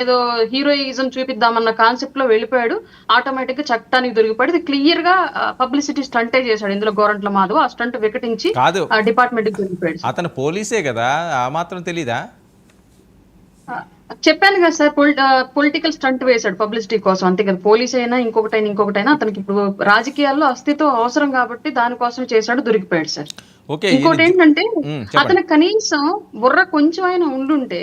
ఏదో heroism చూపిద్దామన్న concept లో వెళ్ళిపోయాడు. ఆటోమేటిక్ గా చట్టానికి దొరికిపోయాడు. ఇది క్లియర్ గా పబ్లిసిటీ స్టంటే చేశాడు ఇందులో గోరంట్ల మాధవ్. ఆ స్టంట్ వికటించి కాదు, డిపార్ట్మెంట్ కి దొరికిపోయాడు. అతను పోలీసే కదా, ఆ మాత్రం తెలీదా? ఆ, చెప్పాను కదా సార్, పొలిటికల్ స్టంట్ వేశాడు పబ్లిసిటీ కోసం, అంతే కదా. పోలీస్ అయినా ఇంకొకటైనా అతనికి ఇప్పుడు రాజకీయాల్లో అస్తిత్వం అవసరం కాబట్టి దానికోసం చేశాడు, దొరికిపోయాడు సార్. ఓకే, ఇది ఇంకోటి ఏంటంటే చెప్పండి. అతను కనీసం బుర్ర కొంచెం అయినా ఉండుంటే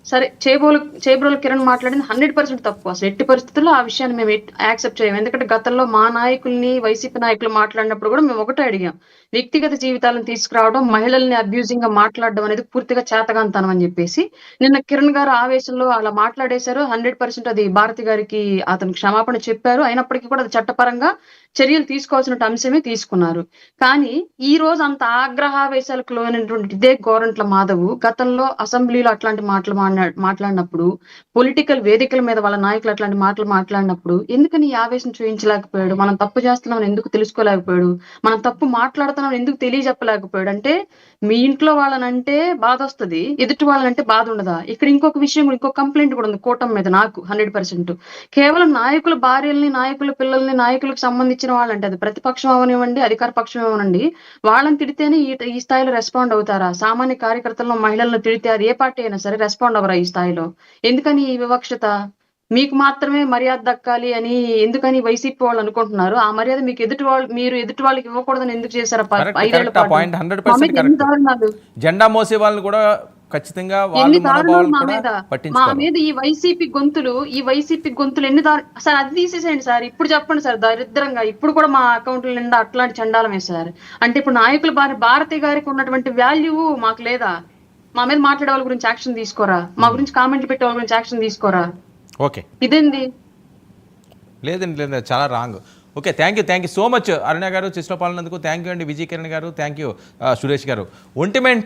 సరే. చేబ్రోలు కిరణ్ మాట్లాడింది 100% తప్పు. అసలు ఎట్టి పరిస్థితుల్లో ఆ విషయాన్ని మేము యాక్సెప్ట్ చేయము. ఎందుకంటే గతంలో మా నాయకుల్ని, వైసీపీ నాయకులు మాట్లాడినప్పుడు కూడా మేము ఒకటే అడిగాం, వ్యక్తిగత జీవితాలను తీసుకురావడం, మహిళల్ని అబ్యూజింగ్ గా మాట్లాడడం అనేది పూర్తిగా చేతగాంతనం అని చెప్పేసి. నిన్న కిరణ్ గారు ఆవేశంలో అలా మాట్లాడేశారు. 100% అది భారతి గారికి అతను క్షమాపణ చెప్పారు. అయినప్పటికీ కూడా అది చట్టపరంగా చర్యలు తీసుకోవాల్సిన అంశమే తీసుకున్నారు. కానీ ఈ రోజు అంత ఆగ్రహావేశాలకు లోనైనటువంటి ఇదే గోరంట్ల మాధవ్ గతంలో అసెంబ్లీలో అట్లాంటి మాటలు మాట్లాడినప్పుడు, పొలిటికల్ వేదికల మీద వాళ్ళ నాయకులు అట్లాంటి మాటలు మాట్లాడినప్పుడు ఎందుకని ఈ ఆవేశం చూపించలేకపోయాడు? మనం తప్పు చేస్తున్నామని ఎందుకు తెలుసుకోలేకపోయాడు? మనం తప్పు మాట్లాడుతున్నామని ఎందుకు తెలియజెప్పలేకపోయాడు? అంటే మీ ఇంట్లో వాళ్ళనంటే బాధ వస్తుంది, ఎదుటి వాళ్ళనంటే బాధ ఉండదా? ఇక్కడ ఇంకొక విషయం, ఇంకొక కంప్లైంట్ కూడా ఉంది కూటమి మీద నాకు 100%. కేవలం నాయకుల భార్యల్ని, నాయకుల పిల్లల్ని, నాయకులకు సంబంధించిన వాళ్ళంటే అది ప్రతిపక్షం అవనివ్వండి, అధికార పక్షం అవనండి, వాళ్ళని తిడితేనే ఈ స్థాయిలో రెస్పాండ్ అవుతారా? సామాన్య కార్యకర్తలను, మహిళలను తిడితే అది ఏ పార్టీ అయినా సరే రెస్పాండ్ అవ్వరా ఈ స్థాయిలో? ఎందుకని ఈ వివక్షత? మీకు మాత్రమే మర్యాద దక్కాలి అని ఎందుకని వైసీపీ వాళ్ళు అనుకుంటున్నారు? ఆ మర్యాద మీరు ఎదుటి వాళ్ళకి ఇవ్వకూడదని ఎందుకు చేశారు కరెక్ట్ 5 ఏళ్ల కరెక్ట్, ఆ పాటు? పాయింట్ మా 100% మీద ఎన్ని కరెక్ట్. దారుణాలు! జెండా మోసే వాళ్ళని కూడా ఖచ్చితంగా ఎన్ని వాళ్ళ దారుణాలు మనోభావాలను మా కూడా మీద! మా పట్టించుకోరు. మీద ఈ వైసీపీ గొంతులు ఎన్ని సార్, అది తీసేసేయండి సార్. ఇప్పుడు చెప్పండి సార్, దరిద్రంగా ఇప్పుడు కూడా మా అకౌంట్ల నిండా అట్లాంటి చండాలమే సార్. అంటే ఇప్పుడు నాయకుల భారతి గారికి ఉన్నటువంటి వాల్యూ మాకు లేదా? మా మీద మాట్లాడే వాళ్ళ గురించి యాక్షన్ తీసుకోరా? మా గురించి కామెంట్లు పెట్టే వాళ్ళ గురించి యాక్షన్ తీసుకోరా? ఓకే, ఇదేంది? లేదండి లేదు, చాలా wrong. Okay, thank you so much Aruna గారు, చేసిన పాలనందుకు థ్యాంక్ యూ అండి. విజయ్ కిరణ్ గారు థ్యాంక్ యూ, సురేష్ గారు. ఒంటిమెంట్